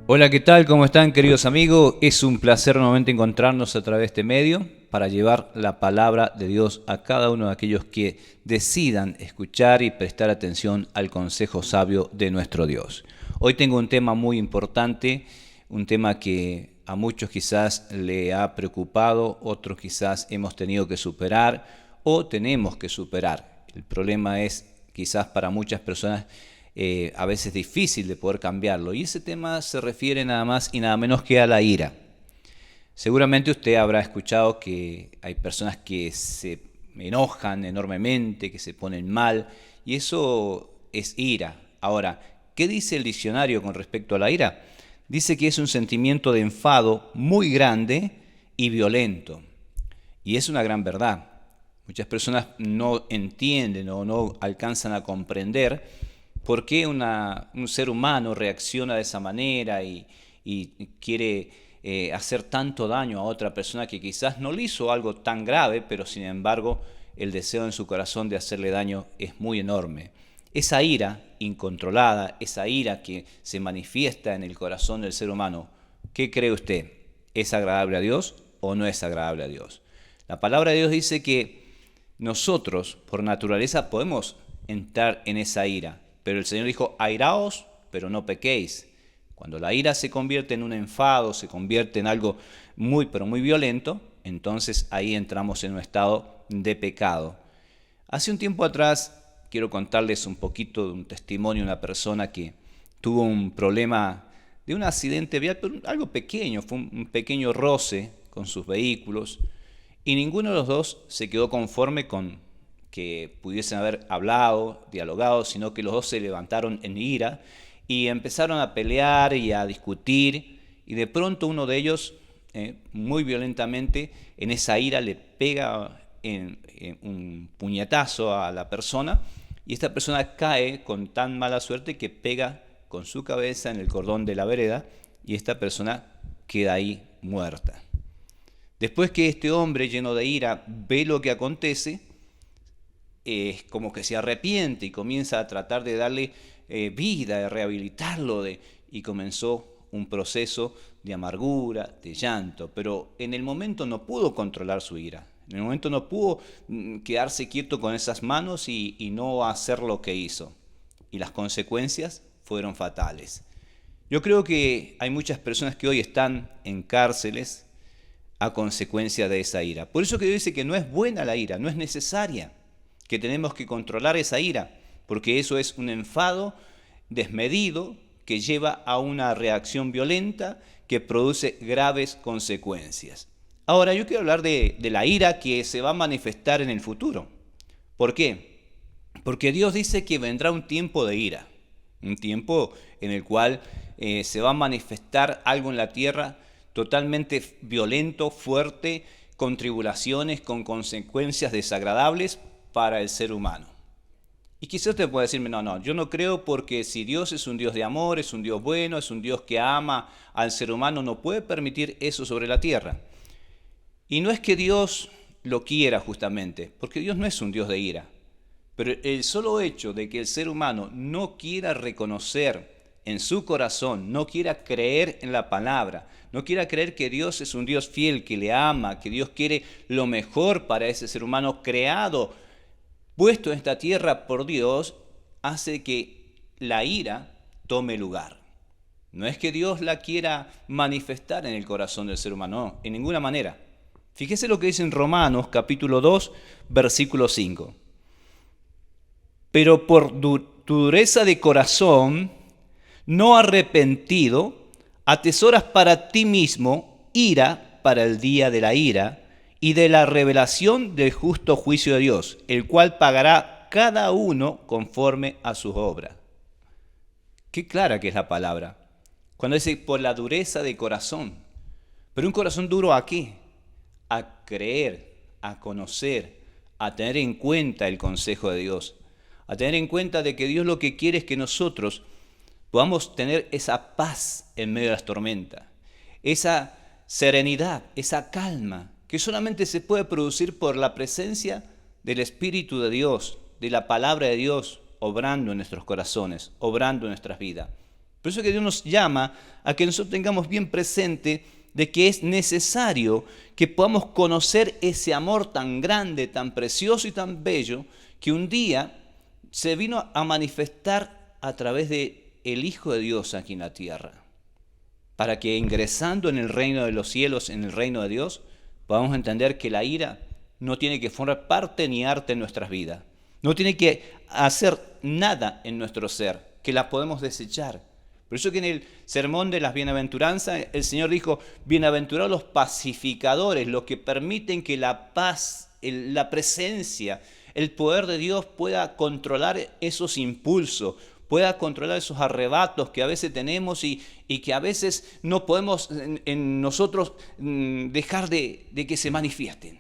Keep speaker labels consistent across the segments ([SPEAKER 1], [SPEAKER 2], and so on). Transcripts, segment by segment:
[SPEAKER 1] Hola, ¿qué tal? ¿Cómo están, queridos amigos? Es un placer nuevamente encontrarnos a través de este medio para llevar la palabra de Dios a cada uno de aquellos que decidan escuchar y prestar atención al consejo sabio de nuestro Dios. Hoy tengo un tema muy importante, un tema que a muchos quizás le ha preocupado, otros quizás hemos tenido que superar o tenemos que superar. El problema es quizás para muchas personas a veces difícil de poder cambiarlo. Y ese tema se refiere nada más y nada menos que a la ira. Seguramente usted habrá escuchado que hay personas que se enojan enormemente, que se ponen mal, y eso es ira. Ahora, ¿qué dice el diccionario con respecto a la ira? Dice que es un sentimiento de enfado muy grande y violento. Y es una gran verdad. Muchas personas no entienden o no alcanzan a comprender por qué un ser humano reacciona de esa manera y quiere hacer tanto daño a otra persona que quizás no le hizo algo tan grave, pero sin embargo el deseo en su corazón de hacerle daño es muy enorme. Esa ira incontrolada, esa ira que se manifiesta en el corazón del ser humano, ¿qué cree usted? ¿Es agradable a Dios o no es agradable a Dios? La palabra de Dios dice que nosotros, por naturaleza, podemos entrar en esa ira, pero el Señor dijo, airaos, pero no pequéis. Cuando la ira se convierte en un enfado, se convierte en algo muy, pero muy violento, entonces ahí entramos en un estado de pecado. Hace un tiempo atrás, quiero contarles un poquito de un testimonio de una persona que tuvo un problema de un accidente vial, pero algo pequeño, fue un pequeño roce con sus vehículos, y ninguno de los dos se quedó conforme con que pudiesen haber hablado, dialogado, sino que los dos se levantaron en ira y empezaron a pelear y a discutir, y de pronto uno de ellos, muy violentamente, en esa ira le pega en un puñetazo a la persona, y esta persona cae con tan mala suerte que pega con su cabeza en el cordón de la vereda, y esta persona queda ahí muerta. Después que este hombre lleno de ira ve lo que acontece, es como que se arrepiente y comienza a tratar de darle vida, de rehabilitarlo, y comenzó un proceso de amargura, de llanto, pero en el momento no pudo controlar su ira, en el momento no pudo quedarse quieto con esas manos y no hacer lo que hizo, y las consecuencias fueron fatales. Yo creo que hay muchas personas que hoy están en cárceles a consecuencia de esa ira. Por eso que Dios dice que no es buena la ira, no es necesaria, que tenemos que controlar esa ira, porque eso es un enfado desmedido que lleva a una reacción violenta que produce graves consecuencias. Ahora, yo quiero hablar de la ira que se va a manifestar en el futuro. ¿Por qué? Porque Dios dice que vendrá un tiempo de ira, un tiempo en el cual se va a manifestar algo en la tierra totalmente violento, fuerte, con tribulaciones, con consecuencias desagradables para el ser humano. Y quizás usted pueda decirme, no, yo no creo, porque si Dios es un Dios de amor, es un Dios bueno, es un Dios que ama al ser humano, no puede permitir eso sobre la tierra. Y no es que Dios lo quiera justamente, porque Dios no es un Dios de ira. Pero el solo hecho de que el ser humano no quiera reconocer en su corazón, no quiera creer en la palabra, no quiera creer que Dios es un Dios fiel, que le ama, que Dios quiere lo mejor para ese ser humano creado, puesto en esta tierra por Dios, hace que la ira tome lugar. No es que Dios la quiera manifestar en el corazón del ser humano, no, en ninguna manera. Fíjese lo que dice en Romanos capítulo 2, versículo 5. Pero por tu dureza de corazón, no arrepentido, atesoras para ti mismo ira para el día de la ira y de la revelación del justo juicio de Dios, el cual pagará cada uno conforme a sus obras. Qué clara que es la palabra. Cuando dice por la dureza de corazón. Pero un corazón duro, ¿a qué? A creer, a conocer, a tener en cuenta el consejo de Dios, a tener en cuenta de que Dios lo que quiere es que nosotros podamos tener esa paz en medio de las tormentas, esa serenidad, esa calma, que solamente se puede producir por la presencia del Espíritu de Dios, de la palabra de Dios, obrando en nuestros corazones, obrando en nuestras vidas. Por eso que Dios nos llama a que nosotros tengamos bien presente de que es necesario que podamos conocer ese amor tan grande, tan precioso y tan bello, que un día se vino a manifestar a través de el Hijo de Dios aquí en la tierra, para que ingresando en el reino de los cielos, en el reino de Dios, podamos entender que la ira no tiene que formar parte ni arte en nuestras vidas, no tiene que hacer nada en nuestro ser, que la podemos desechar. Por eso que en el sermón de las bienaventuranzas el Señor dijo: bienaventurados los pacificadores, los que permiten que la paz, la presencia, el poder de Dios pueda controlar esos impulsos, pueda controlar esos arrebatos que a veces tenemos y que a veces no podemos en nosotros dejar de que se manifiesten.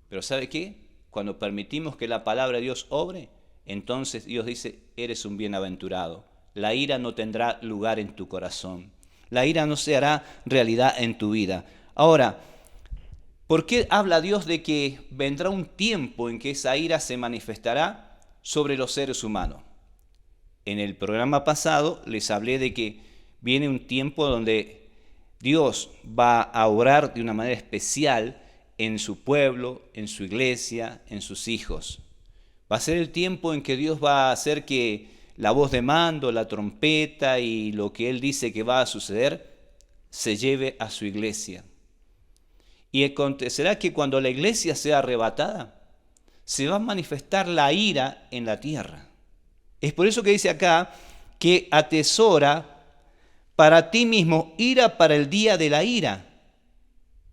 [SPEAKER 1] Pero ¿sabe qué? Cuando permitimos que la palabra de Dios obre, entonces Dios dice: eres un bienaventurado. La ira no tendrá lugar en tu corazón. La ira no se hará realidad en tu vida. Ahora, ¿por qué habla Dios de que vendrá un tiempo en que esa ira se manifestará sobre los seres humanos? En el programa pasado les hablé de que viene un tiempo donde Dios va a obrar de una manera especial en su pueblo, en su iglesia, en sus hijos. Va a ser el tiempo en que Dios va a hacer que la voz de mando, la trompeta y lo que Él dice que va a suceder se lleve a su iglesia. Y acontecerá que cuando la iglesia sea arrebatada, se va a manifestar la ira en la tierra. Es por eso que dice acá que atesora para ti mismo ira para el día de la ira.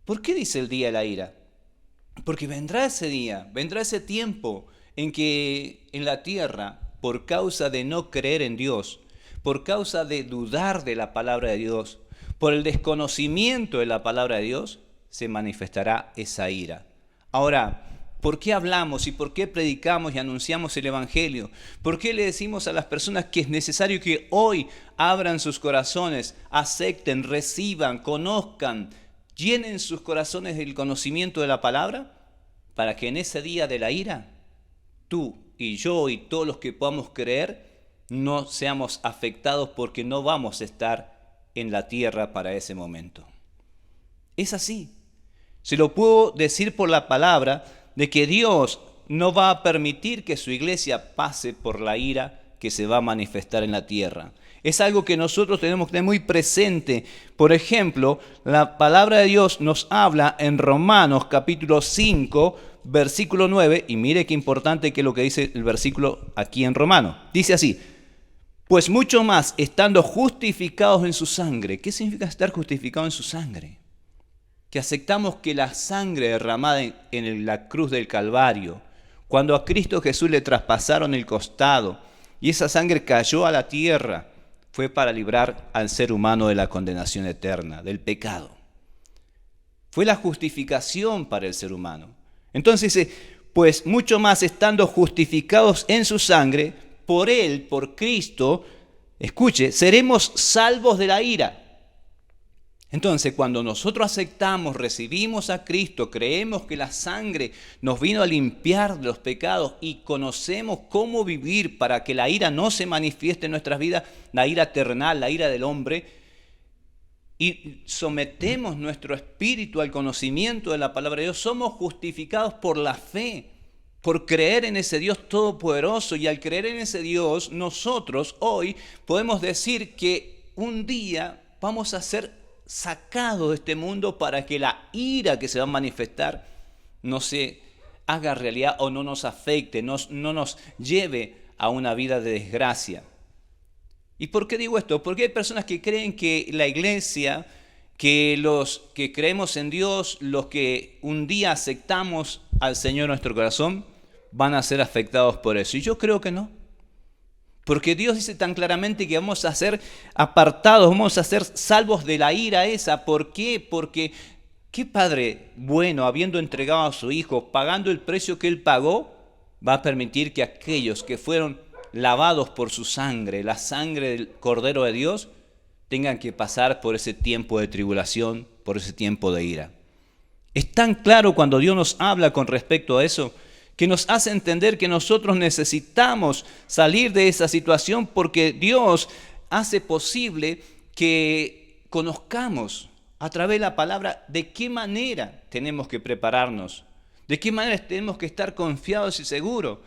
[SPEAKER 1] ¿Por qué dice el día de la ira? Porque vendrá ese día, vendrá ese tiempo en que en la tierra, por causa de no creer en Dios, por causa de dudar de la palabra de Dios, por el desconocimiento de la palabra de Dios, se manifestará esa ira. Ahora, ¿por qué hablamos y por qué predicamos y anunciamos el Evangelio? ¿Por qué le decimos a las personas que es necesario que hoy abran sus corazones, acepten, reciban, conozcan, llenen sus corazones del conocimiento de la palabra? Para que en ese día de la ira, tú y yo y todos los que podamos creer, no seamos afectados porque no vamos a estar en la tierra para ese momento. Es así. Se lo puedo decir por la palabra de que Dios no va a permitir que su iglesia pase por la ira que se va a manifestar en la tierra. Es algo que nosotros tenemos que tener muy presente. Por ejemplo, la palabra de Dios nos habla en Romanos capítulo 5, versículo 9, y mire qué importante que es lo que dice el versículo aquí en Romanos. Dice así: pues mucho más estando justificados en su sangre. ¿Qué significa estar justificado en su sangre? Que aceptamos que la sangre derramada en la cruz del Calvario, cuando a Cristo Jesús le traspasaron el costado y esa sangre cayó a la tierra, fue para librar al ser humano de la condenación eterna, del pecado. Fue la justificación para el ser humano. Entonces dice: pues mucho más estando justificados en su sangre, por Él, por Cristo, escuche, seremos salvos de la ira. Entonces, cuando nosotros aceptamos, recibimos a Cristo, creemos que la sangre nos vino a limpiar de los pecados y conocemos cómo vivir para que la ira no se manifieste en nuestras vidas, la ira terrenal, la ira del hombre, y sometemos nuestro espíritu al conocimiento de la palabra de Dios, somos justificados por la fe, por creer en ese Dios todopoderoso. Y al creer en ese Dios, nosotros hoy podemos decir que un día vamos a ser sacados de este mundo para que la ira que se va a manifestar no se haga realidad o no nos afecte, no nos lleve a una vida de desgracia. ¿Y por qué digo esto? Porque hay personas que creen que la iglesia, que los que creemos en Dios, los que un día aceptamos al Señor en nuestro corazón, van a ser afectados por eso. Y yo creo que no. Porque Dios dice tan claramente que vamos a ser apartados, vamos a ser salvos de la ira esa. ¿Por qué? Porque ¿qué padre bueno, habiendo entregado a su hijo, pagando el precio que él pagó, va a permitir que aquellos que fueron lavados por su sangre, la sangre del Cordero de Dios, tengan que pasar por ese tiempo de tribulación, por ese tiempo de ira? Es tan claro cuando Dios nos habla con respecto a eso, que nos hace entender que nosotros necesitamos salir de esa situación, porque Dios hace posible que conozcamos a través de la palabra de qué manera tenemos que prepararnos, de qué manera tenemos que estar confiados y seguros,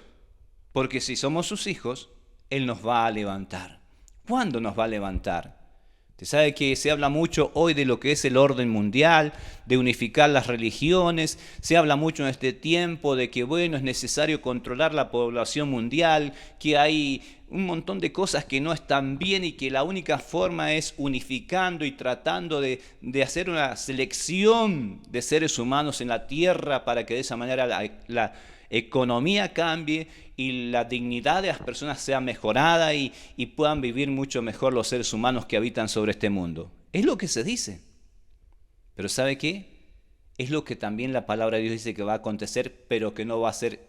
[SPEAKER 1] porque si somos sus hijos, Él nos va a levantar. ¿Cuándo nos va a levantar? Usted sabe que se habla mucho hoy de lo que es el orden mundial, de unificar las religiones. Se habla mucho en este tiempo de que, bueno, es necesario controlar la población mundial, que hay un montón de cosas que no están bien y que la única forma es unificando y tratando de hacer una selección de seres humanos en la tierra para que de esa manera la economía cambie y la dignidad de las personas sea mejorada y puedan vivir mucho mejor los seres humanos que habitan sobre este mundo. Es lo que se dice. Pero ¿sabe qué? Es lo que también la palabra de Dios dice que va a acontecer, pero que no va a ser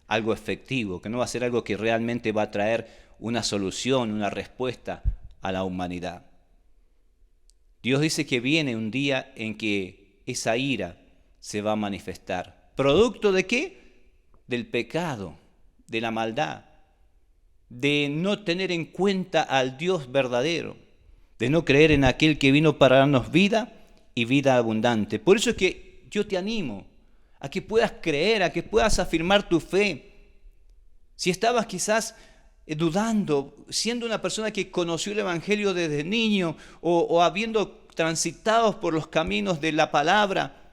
[SPEAKER 1] algo efectivo, que no va a ser algo que realmente va a traer una solución, una respuesta a la humanidad. Dios dice que viene un día en que esa ira se va a manifestar. ¿Producto de qué? Del pecado, de la maldad, de no tener en cuenta al Dios verdadero, de no creer en aquel que vino para darnos vida y vida abundante. Por eso es que yo te animo a que puedas creer, a que puedas afirmar tu fe. Si estabas quizás dudando, siendo una persona que conoció el Evangelio desde niño o habiendo transitado por los caminos de la palabra,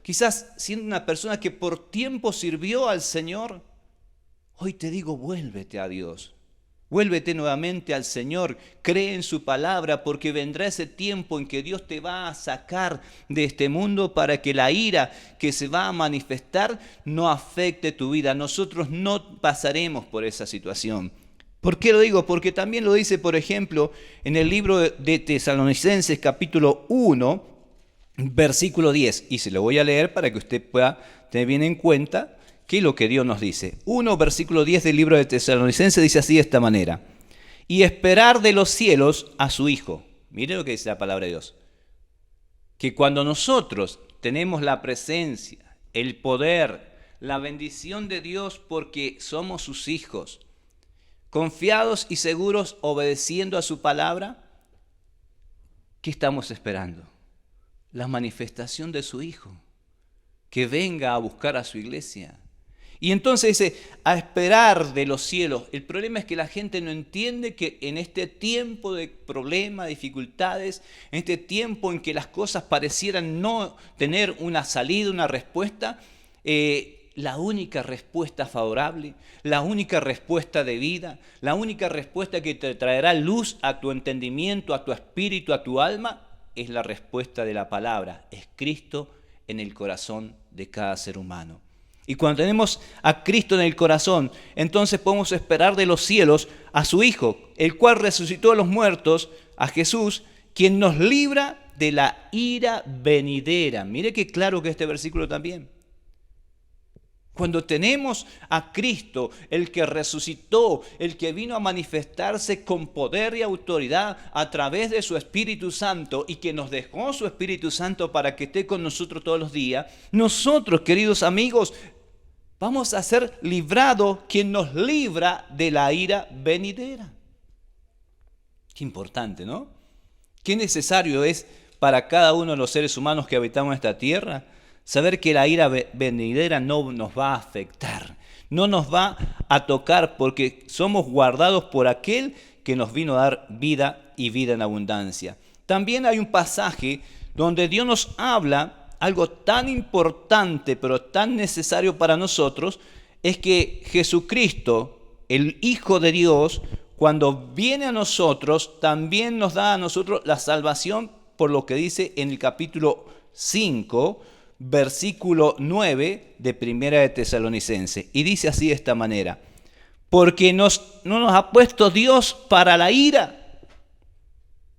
[SPEAKER 1] quizás siendo una persona que por tiempo sirvió al Señor, hoy te digo, vuélvete a Dios. Vuélvete nuevamente al Señor, cree en su palabra, porque vendrá ese tiempo en que Dios te va a sacar de este mundo para que la ira que se va a manifestar no afecte tu vida. Nosotros no pasaremos por esa situación. ¿Por qué lo digo? Porque también lo dice, por ejemplo, en el libro de Tesalonicenses capítulo 1, versículo 10, y se lo voy a leer para que usted pueda tener bien en cuenta qué es lo que Dios nos dice. 1, versículo 10 del libro de Tesalonicenses dice así de esta manera: y esperar de los cielos a su Hijo. Mire lo que dice la palabra de Dios. Que cuando nosotros tenemos la presencia, el poder, la bendición de Dios porque somos sus hijos, confiados y seguros obedeciendo a su palabra, ¿qué estamos esperando? La manifestación de su Hijo, que venga a buscar a su iglesia. Y entonces dice, a esperar de los cielos. El problema es que la gente no entiende que en este tiempo de problemas, dificultades, en este tiempo en que las cosas parecieran no tener una salida, una respuesta, la única respuesta favorable, la única respuesta de vida, la única respuesta que te traerá luz a tu entendimiento, a tu espíritu, a tu alma, es la respuesta de la palabra, es Cristo en el corazón de cada ser humano. Y cuando tenemos a Cristo en el corazón, entonces podemos esperar de los cielos a su Hijo, el cual resucitó a los muertos, a Jesús, quien nos libra de la ira venidera. Mire qué claro que este versículo también. Cuando tenemos a Cristo, el que resucitó, el que vino a manifestarse con poder y autoridad a través de su Espíritu Santo y que nos dejó su Espíritu Santo para que esté con nosotros todos los días, nosotros, queridos amigos, vamos a ser librados, quien nos libra de la ira venidera. Qué importante, ¿no? Qué necesario es para cada uno de los seres humanos que habitamos esta tierra saber que la ira venidera no nos va a afectar, no nos va a tocar, porque somos guardados por aquel que nos vino a dar vida y vida en abundancia. También hay un pasaje donde Dios nos habla algo tan importante, pero tan necesario para nosotros, es que Jesucristo, el Hijo de Dios, cuando viene a nosotros, también nos da a nosotros la salvación, por lo que dice en el capítulo 5, versículo 9 de Primera de Tesalonicenses. Y dice así de esta manera: porque no nos ha puesto Dios para la ira.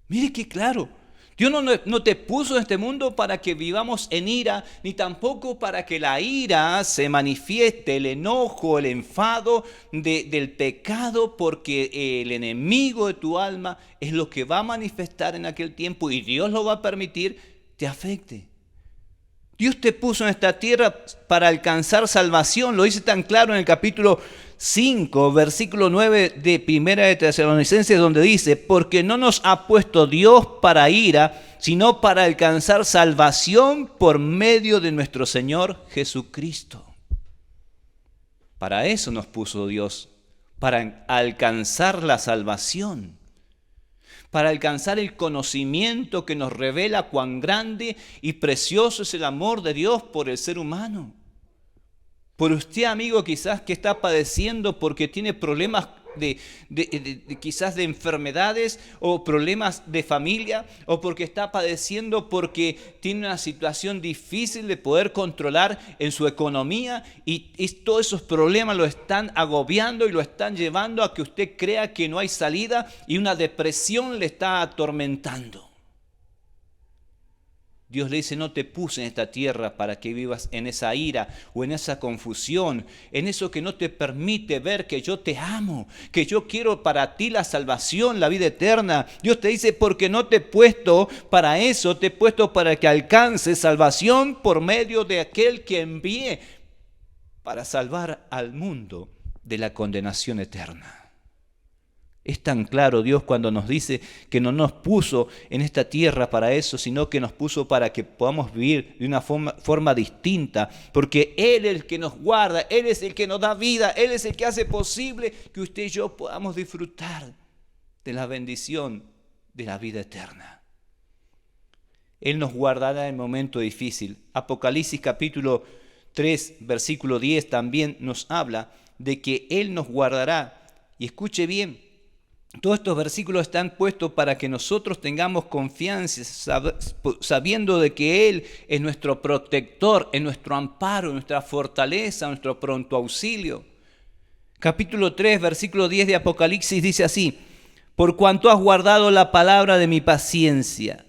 [SPEAKER 1] Mire qué claro. Dios no te puso en este mundo para que vivamos en ira, ni tampoco para que la ira se manifieste, el enojo, el enfado del pecado, porque el enemigo de tu alma es lo que va a manifestar en aquel tiempo y Dios lo va a permitir, te afecte. Dios te puso en esta tierra para alcanzar salvación, lo dice tan claro en el capítulo 5, versículo 9 de Primera de Tesalonicenses, donde dice: porque no nos ha puesto Dios para ira, sino para alcanzar salvación por medio de nuestro Señor Jesucristo. Para eso nos puso Dios, para alcanzar la salvación, para alcanzar el conocimiento que nos revela cuán grande y precioso es el amor de Dios por el ser humano. Por usted, amigo, quizás que está padeciendo porque tiene problemas quizás de enfermedades o problemas de familia, o porque está padeciendo porque tiene una situación difícil de poder controlar en su economía y todos esos problemas lo están agobiando y lo están llevando a que usted crea que no hay salida y una depresión le está atormentando. Dios le dice: no te puse en esta tierra para que vivas en esa ira o en esa confusión, en eso que no te permite ver que yo te amo, que yo quiero para ti la salvación, la vida eterna. Dios te dice: porque no te he puesto para eso, te he puesto para que alcances salvación por medio de aquel que envié para salvar al mundo de la condenación eterna. Es tan claro Dios cuando nos dice que no nos puso en esta tierra para eso, sino que nos puso para que podamos vivir de una forma distinta, porque Él es el que nos guarda, Él es el que nos da vida, Él es el que hace posible que usted y yo podamos disfrutar de la bendición de la vida eterna. Él nos guardará en el momento difícil. Apocalipsis capítulo 3, versículo 10 también nos habla de que Él nos guardará. Y escuche bien, todos estos versículos están puestos para que nosotros tengamos confianza, sabiendo de que Él es nuestro protector, es nuestro amparo, nuestra fortaleza, nuestro pronto auxilio. Capítulo 3, versículo 10 de Apocalipsis dice así: por cuanto has guardado la palabra de mi paciencia,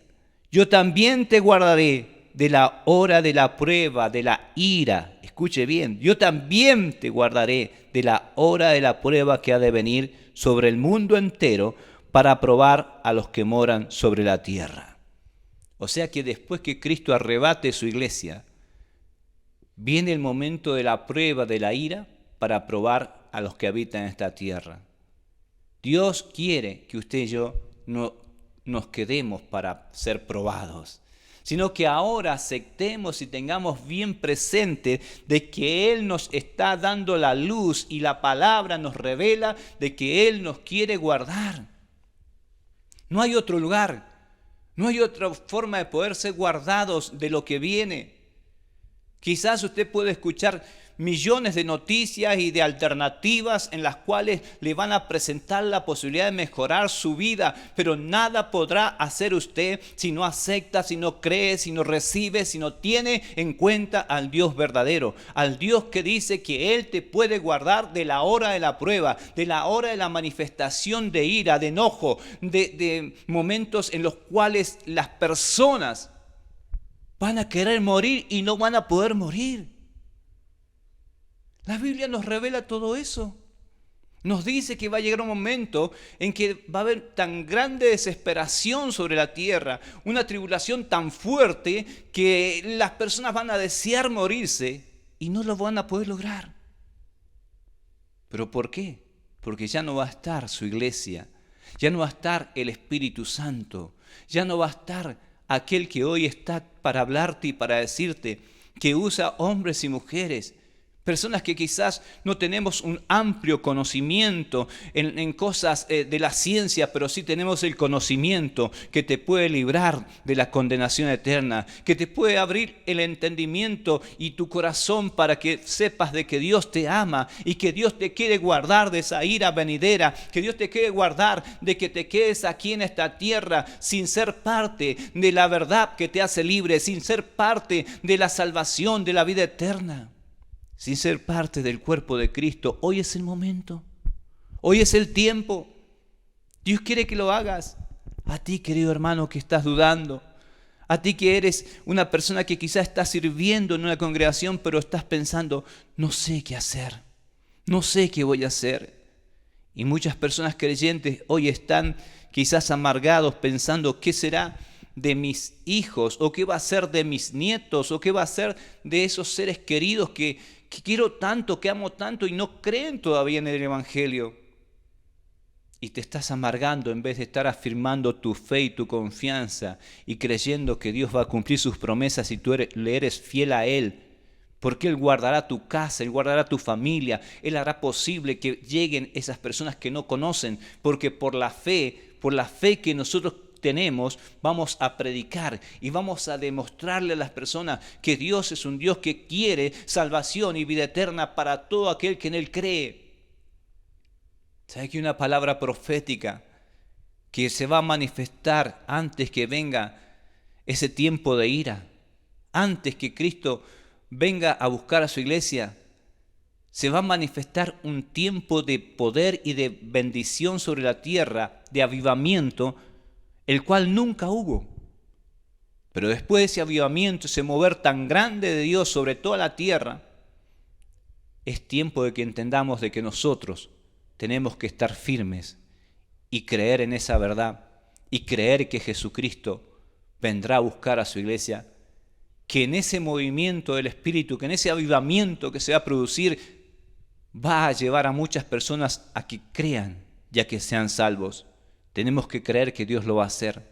[SPEAKER 1] yo también te guardaré de la hora de la prueba, de la ira. Escuche bien, yo también te guardaré de la hora de la prueba que ha de venir sobre el mundo entero para probar a los que moran sobre la tierra. O sea que después que Cristo arrebate su iglesia, viene el momento de la prueba, de la ira, para probar a los que habitan en esta tierra. Dios quiere que usted y yo no nos quedemos para ser probados, sino que ahora aceptemos y tengamos bien presente de que Él nos está dando la luz y la palabra nos revela de que Él nos quiere guardar. No hay otro lugar, no hay otra forma de poder ser guardados de lo que viene. Quizás usted puede escuchar millones de noticias y de alternativas en las cuales le van a presentar la posibilidad de mejorar su vida, pero nada podrá hacer usted si no acepta, si no cree, si no recibe, si no tiene en cuenta al Dios verdadero, al Dios que dice que Él te puede guardar de la hora de la prueba, de la hora de la manifestación de ira, de enojo, de momentos en los cuales las personas van a querer morir y no van a poder morir. La Biblia nos revela todo eso. Nos dice que va a llegar un momento en que va a haber tan grande desesperación sobre la tierra, una tribulación tan fuerte que las personas van a desear morirse y no lo van a poder lograr. ¿Pero por qué? Porque ya no va a estar su iglesia, ya no va a estar el Espíritu Santo, ya no va a estar aquel que hoy está para hablarte y para decirte, que usa hombres y mujeres, personas que quizás no tenemos un amplio conocimiento en cosas de la ciencia, pero sí tenemos el conocimiento que te puede librar de la condenación eterna, que te puede abrir el entendimiento y tu corazón para que sepas de que Dios te ama y que Dios te quiere guardar de esa ira venidera, que Dios te quiere guardar de que te quedes aquí en esta tierra sin ser parte de la verdad que te hace libre, sin ser parte de la salvación, de la vida eterna. Sin ser parte del cuerpo de Cristo. Hoy es el momento. Hoy es el tiempo. Dios quiere que lo hagas. A ti, querido hermano, que estás dudando. A ti que eres una persona que quizás está sirviendo en una congregación, pero estás pensando, no sé qué hacer. No sé qué voy a hacer. Y muchas personas creyentes hoy están quizás amargados pensando, ¿qué será de mis hijos? ¿O qué va a ser de mis nietos? ¿O qué va a ser de esos seres queridos que que quiero tanto, que amo tanto y no creen todavía en el Evangelio. Y te estás amargando en vez de estar afirmando tu fe y tu confianza y creyendo que Dios va a cumplir sus promesas si tú le eres fiel a Él. Porque Él guardará tu casa, Él guardará tu familia, Él hará posible que lleguen esas personas que no conocen, porque por la fe que nosotros tenemos, vamos a predicar y vamos a demostrarle a las personas que Dios es un Dios que quiere salvación y vida eterna para todo aquel que en Él cree. ¿Sabe que una palabra profética que se va a manifestar antes que venga ese tiempo de ira, antes que Cristo venga a buscar a su iglesia, se va a manifestar un tiempo de poder y de bendición sobre la tierra, de avivamiento, el cual nunca hubo? Pero después de ese avivamiento, ese mover tan grande de Dios sobre toda la tierra, es tiempo de que entendamos de que nosotros tenemos que estar firmes y creer en esa verdad y creer que Jesucristo vendrá a buscar a su iglesia, que en ese movimiento del Espíritu, que en ese avivamiento que se va a producir, va a llevar a muchas personas a que crean y a que sean salvos. Tenemos que creer que Dios lo va a hacer.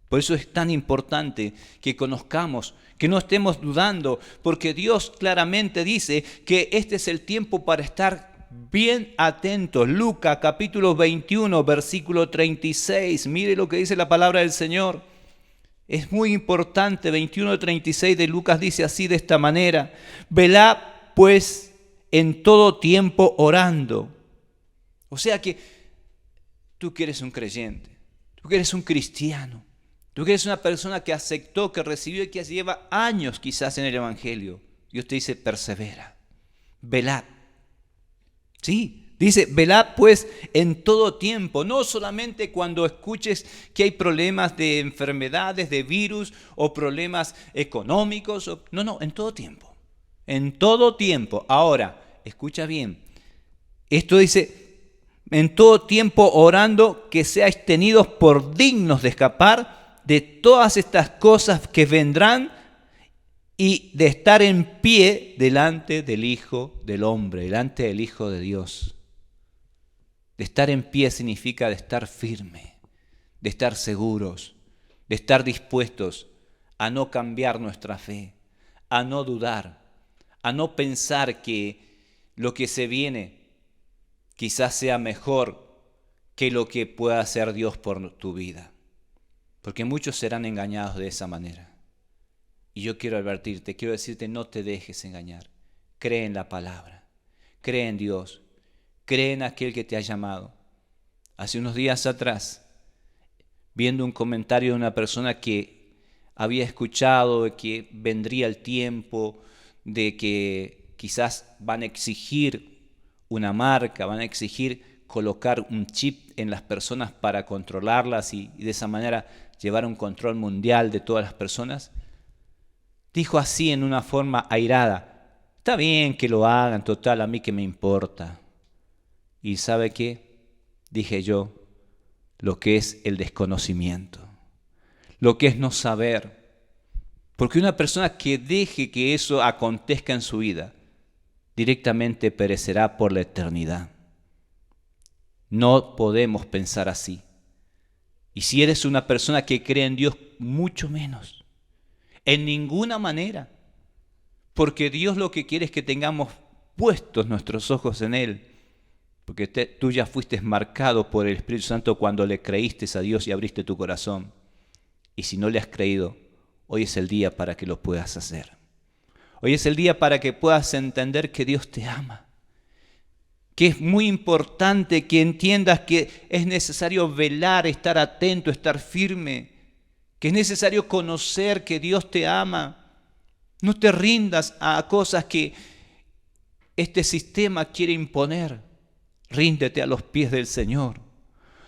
[SPEAKER 1] Por eso es tan importante que conozcamos, que no estemos dudando, porque Dios claramente dice que este es el tiempo para estar bien atentos. Lucas capítulo 21, versículo 36. Mire lo que dice la palabra del Señor. Es muy importante. 21:36 de Lucas dice así, de esta manera: velad pues en todo tiempo orando. O sea que tú que eres un creyente, tú que eres un cristiano, tú que eres una persona que aceptó, que recibió y que lleva años quizás en el Evangelio, Dios te dice: persevera, velad. Sí, dice: velad pues en todo tiempo, no solamente cuando escuches que hay problemas de enfermedades, de virus o problemas económicos, no, en todo tiempo, en todo tiempo. Ahora, escucha bien, esto dice: en todo tiempo orando, que seáis tenidos por dignos de escapar de todas estas cosas que vendrán y de estar en pie delante del Hijo del Hombre, delante del Hijo de Dios. De estar en pie significa de estar firme, de estar seguros, de estar dispuestos a no cambiar nuestra fe, a no dudar, a no pensar que lo que se viene quizás sea mejor que lo que pueda hacer Dios por tu vida. Porque muchos serán engañados de esa manera. Y yo quiero advertirte, quiero decirte: no te dejes engañar. Cree en la palabra, cree en Dios, cree en aquel que te ha llamado. Hace unos días atrás, viendo un comentario de una persona que había escuchado de que vendría el tiempo, de que quizás van a exigir una marca, van a exigir colocar un chip en las personas para controlarlas y de esa manera llevar un control mundial de todas las personas, dijo así en una forma airada: está bien que lo hagan, total, a mí qué me importa. ¿Y sabe qué? Dije yo: lo que es el desconocimiento, lo que es no saber. Porque una persona que deje que eso acontezca en su vida, directamente perecerá por la eternidad. No podemos pensar así. Y si eres una persona que cree en Dios, mucho menos. En ninguna manera. Porque Dios lo que quiere es que tengamos puestos nuestros ojos en Él. Porque tú ya fuiste marcado por el Espíritu Santo cuando le creíste a Dios y abriste tu corazón. Y si no le has creído, hoy es el día para que lo puedas hacer. Hoy es el día para que puedas entender que Dios te ama. Que es muy importante que entiendas que es necesario velar, estar atento, estar firme. Que es necesario conocer que Dios te ama. No te rindas a cosas que este sistema quiere imponer. Ríndete a los pies del Señor.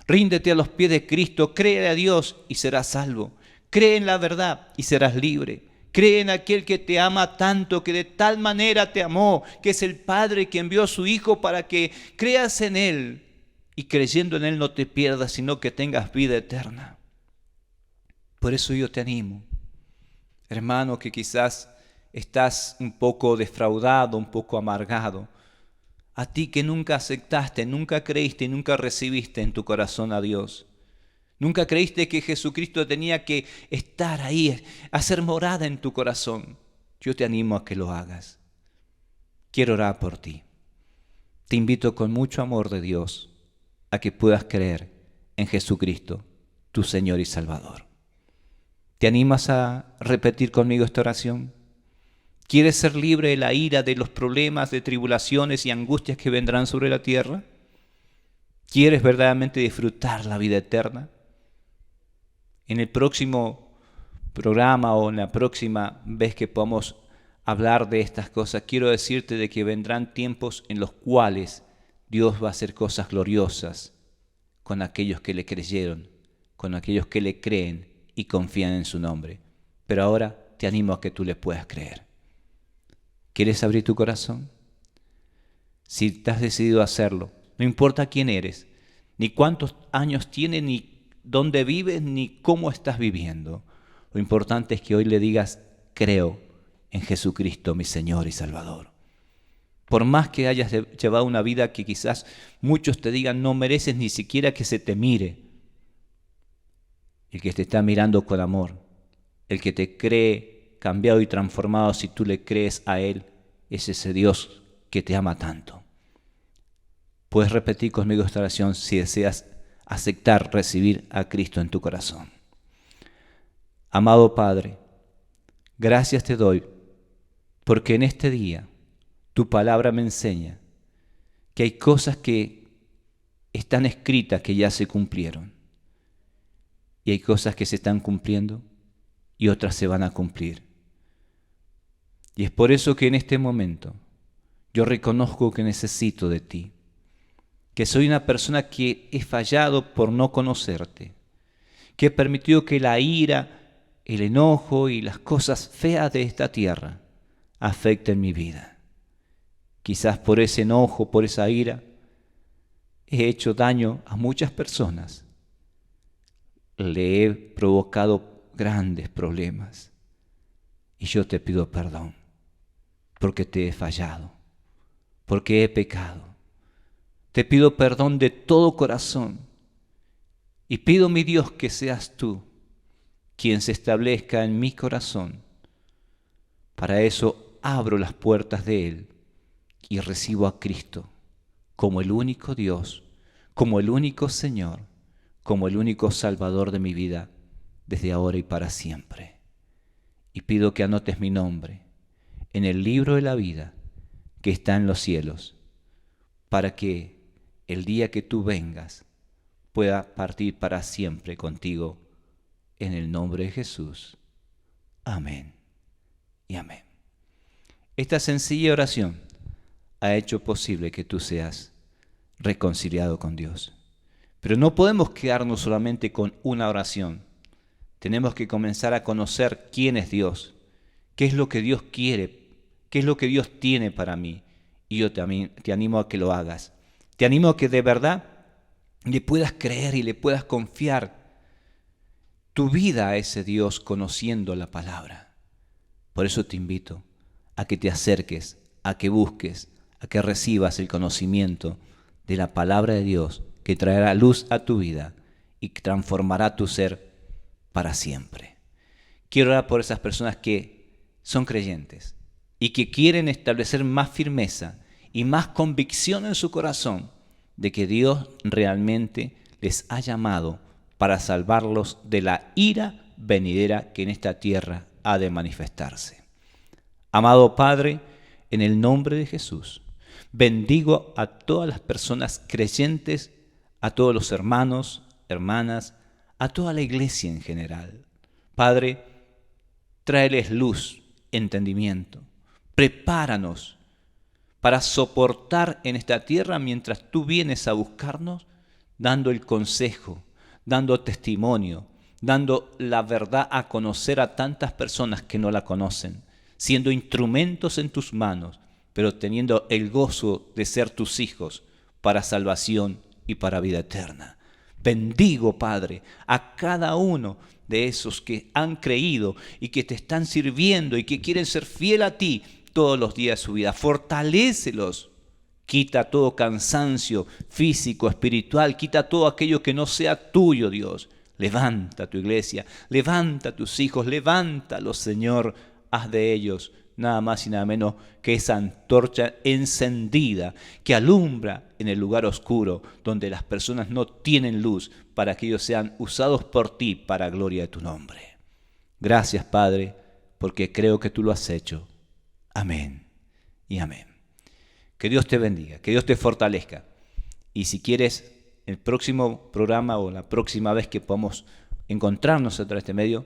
[SPEAKER 1] Ríndete a los pies de Cristo. Cree a Dios y serás salvo. Cree en la verdad y serás libre. Cree en aquel que te ama tanto, que de tal manera te amó, que es el Padre que envió a su Hijo para que creas en Él y creyendo en Él no te pierdas, sino que tengas vida eterna. Por eso yo te animo, hermano, que quizás estás un poco defraudado, un poco amargado. A ti que nunca aceptaste, nunca creíste y nunca recibiste en tu corazón a Dios. Nunca creíste que Jesucristo tenía que estar ahí, hacer morada en tu corazón. Yo te animo a que lo hagas. Quiero orar por ti. Te invito con mucho amor de Dios a que puedas creer en Jesucristo, tu Señor y Salvador. ¿Te animas a repetir conmigo esta oración? ¿Quieres ser libre de la ira, de los problemas, de tribulaciones y angustias que vendrán sobre la tierra? ¿Quieres verdaderamente disfrutar la vida eterna? En el próximo programa o en la próxima vez que podamos hablar de estas cosas, quiero decirte de que vendrán tiempos en los cuales Dios va a hacer cosas gloriosas con aquellos que le creyeron, con aquellos que le creen y confían en su nombre. Pero ahora te animo a que tú le puedas creer. ¿Quieres abrir tu corazón? Si te has decidido hacerlo, no importa quién eres, ni cuántos años tienes, ni dónde vives, ni cómo estás viviendo. Lo importante es que hoy le digas, creo en Jesucristo, mi Señor y Salvador. Por más que hayas llevado una vida que quizás muchos te digan no mereces ni siquiera que se te mire, el que te está mirando con amor, el que te cree cambiado y transformado si tú le crees a Él, es ese Dios que te ama tanto. Puedes repetir conmigo esta oración si deseas aceptar recibir a Cristo en tu corazón. Amado Padre, gracias te doy porque en este día tu palabra me enseña que hay cosas que están escritas que ya se cumplieron y hay cosas que se están cumpliendo y otras se van a cumplir. Y es por eso que en este momento yo reconozco que necesito de ti, que soy una persona que he fallado por no conocerte, que he permitido que la ira, el enojo y las cosas feas de esta tierra afecten mi vida. Quizás por ese enojo, por esa ira, he hecho daño a muchas personas. Le he provocado grandes problemas. Y yo te pido perdón, porque te he fallado, porque he pecado. Te pido perdón de todo corazón. Y pido, mi Dios, que seas tú quien se establezca en mi corazón. Para eso abro las puertas de Él y recibo a Cristo como el único Dios, como el único Señor, como el único Salvador de mi vida, desde ahora y para siempre. Y pido que anotes mi nombre en el libro de la vida que está en los cielos, para que el día que tú vengas pueda partir para siempre contigo, en el nombre de Jesús. Amén y amén. Esta sencilla oración ha hecho posible que tú seas reconciliado con Dios. Pero no podemos quedarnos solamente con una oración. Tenemos que comenzar a conocer quién es Dios, qué es lo que Dios quiere, qué es lo que Dios tiene para mí. Y yo te animo a que lo hagas. Te animo a que de verdad le puedas creer y le puedas confiar tu vida a ese Dios conociendo la palabra. Por eso te invito a que te acerques, a que busques, a que recibas el conocimiento de la palabra de Dios que traerá luz a tu vida y transformará tu ser para siempre. Quiero orar por esas personas que son creyentes y que quieren establecer más firmeza y más convicción en su corazón de que Dios realmente les ha llamado para salvarlos de la ira venidera que en esta tierra ha de manifestarse. Amado Padre, en el nombre de Jesús, bendigo a todas las personas creyentes, a todos los hermanos, hermanas, a toda la iglesia en general. Padre, tráeles luz, entendimiento. Prepáranos para soportar en esta tierra mientras tú vienes a buscarnos, dando el consejo, dando testimonio, dando la verdad a conocer a tantas personas que no la conocen, siendo instrumentos en tus manos, pero teniendo el gozo de ser tus hijos para salvación y para vida eterna. Bendigo, Padre, a cada uno de esos que han creído y que te están sirviendo y que quieren ser fiel a ti todos los días de su vida. Fortalécelos. Quita todo cansancio físico, espiritual. Quita todo aquello que no sea tuyo, Dios. Levanta tu iglesia, levanta a tus hijos, levántalos, Señor. Haz de ellos nada más y nada menos que esa antorcha encendida que alumbra en el lugar oscuro donde las personas no tienen luz, para que ellos sean usados por ti para gloria de tu nombre. Gracias, Padre, porque creo que tú lo has hecho. Amén y amén. Que Dios te bendiga, que Dios te fortalezca. Y si quieres, el próximo programa o la próxima vez que podamos encontrarnos a través de este medio,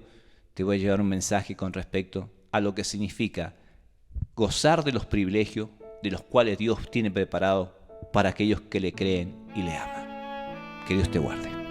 [SPEAKER 1] te voy a llevar un mensaje con respecto a lo que significa gozar de los privilegios de los cuales Dios tiene preparado para aquellos que le creen y le aman. Que Dios te guarde.